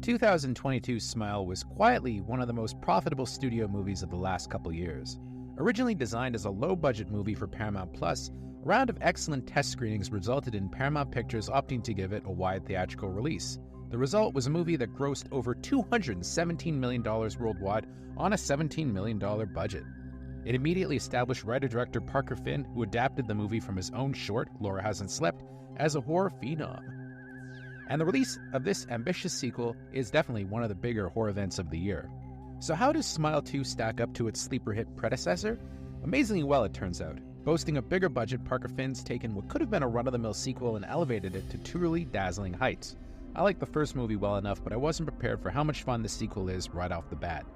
2022 Smile was quietly one of the most profitable studio movies of the last couple years. Originally designed as a low-budget movie for Paramount Plus, a round of excellent test screenings resulted in Paramount Pictures opting to give it a wide theatrical release. The result was a movie that grossed over $217 million worldwide on a $17 million budget. It immediately established writer-director Parker Finn, who adapted the movie from his own short, Laura Hasn't Slept, as a horror phenom. And the release of this ambitious sequel is definitely one of the bigger horror events of the year. So how does Smile 2 stack up to its sleeper hit predecessor? Amazingly well, it turns out. Boasting a bigger budget, Parker Finn's taken what could have been a run-of-the-mill sequel and elevated it to truly dazzling heights. I liked the first movie well enough, but I wasn't prepared for how much fun the sequel is right off the bat.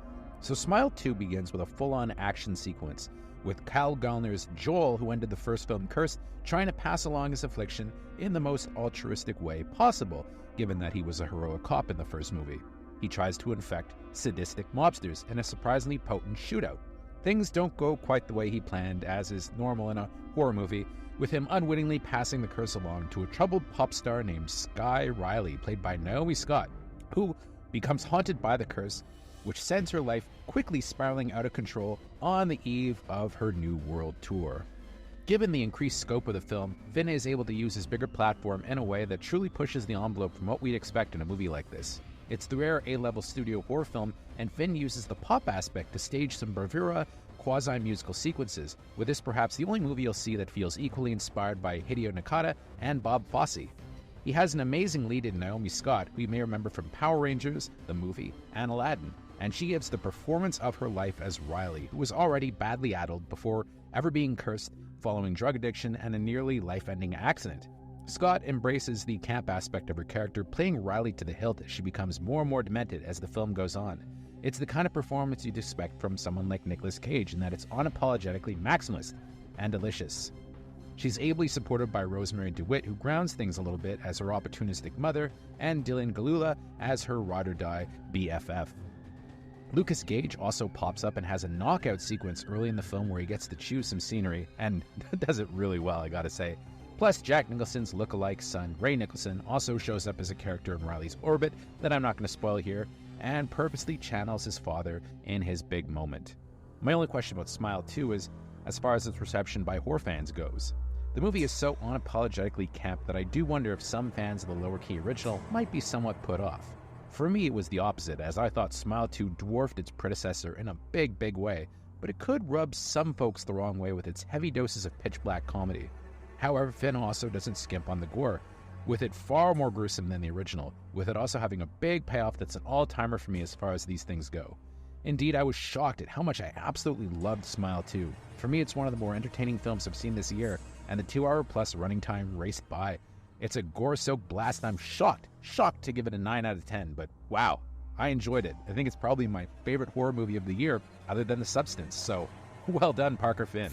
So Smile 2 begins with a full-on action sequence, with Kyle Gallner's Joel, who ended the first film cursed, trying to pass along his affliction in the most altruistic way possible, given that he was a heroic cop in the first movie. He tries to infect sadistic mobsters in a surprisingly potent shootout. Things don't go quite the way he planned, as is normal in a horror movie, with him unwittingly passing the curse along to a troubled pop star named Sky Riley, played by Naomi Scott, who becomes haunted by the curse, which sends her life quickly spiraling out of control on the eve of her New World tour. Given the increased scope of the film, Finn is able to use his bigger platform in a way that truly pushes the envelope from what we'd expect in a movie like this. It's the rare A-level studio horror film, and Finn uses the pop aspect to stage some bravura, quasi-musical sequences, with this perhaps the only movie you'll see that feels equally inspired by Hideo Nakata and Bob Fosse. He has an amazing lead in Naomi Scott, who you may remember from Power Rangers, the movie, and Aladdin, and she gives the performance of her life as Riley, who was already badly addled before ever being cursed following drug addiction and a nearly life-ending accident. Scott embraces the camp aspect of her character, playing Riley to the hilt as she becomes more and more demented as the film goes on. It's the kind of performance you'd expect from someone like Nicolas Cage in that it's unapologetically maximalist and delicious. She's ably supported by Rosemary DeWitt, who grounds things a little bit as her opportunistic mother, and Dylan Galula as her ride-or-die BFF. Lucas Gage also pops up and has a knockout sequence early in the film where he gets to choose some scenery, and does it really well, I gotta say. Plus, Jack Nicholson's look-alike son, Ray Nicholson, also shows up as a character in Riley's orbit that I'm not going to spoil here, and purposely channels his father in his big moment. My only question about Smile 2 is, as far as its reception by horror fans goes. The movie is so unapologetically camp that I do wonder if some fans of the lower-key original might be somewhat put off. For me, it was the opposite, as I thought Smile 2 dwarfed its predecessor in a big way, but it could rub some folks the wrong way with its heavy doses of pitch-black comedy. However, Finn also doesn't skimp on the gore, with it far more gruesome than the original, with it also having a big payoff that's an all-timer for me as far as these things go. Indeed, I was shocked at how much I absolutely loved Smile 2. For me, it's one of the more entertaining films I've seen this year, and the 2-hour-plus running time raced by. It's a gore-soaked blast, and I'm shocked to give it a 9 out of 10, but wow, I enjoyed it. I think it's probably my favorite horror movie of the year, other than The Substance, so well done, Parker Finn.